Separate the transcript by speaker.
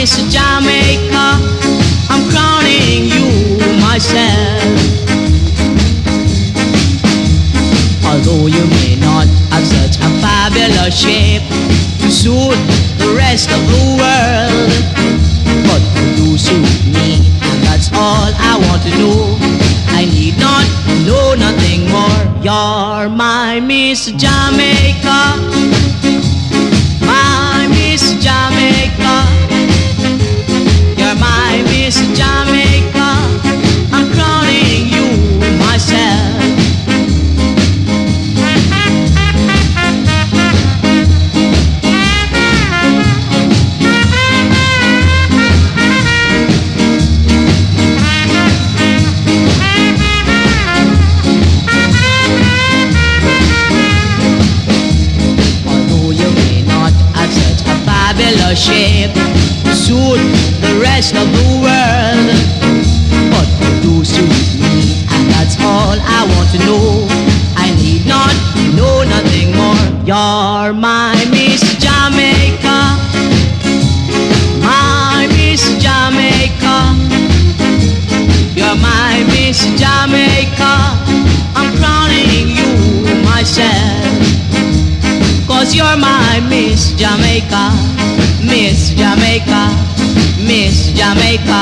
Speaker 1: Miss Jamaica, I'm crowning you myself. Although you may not have such a fabulous shape to suit the rest of the world, but you do suit me, and that's all I want to know. I need not know nothing more. You're my Miss Jamaica, my Miss Jamaica. You're my Miss Jamaica, I'm crowning you myself. Shape to suit the rest of the world, but you do suit me, and that's all I want to know. I need not know nothing more. You're my Miss Jamaica, my Miss Jamaica. You're my Miss Jamaica, I'm crowning you myself. 'Cause you're my Miss Jamaica, Miss Jamaica, Miss Jamaica.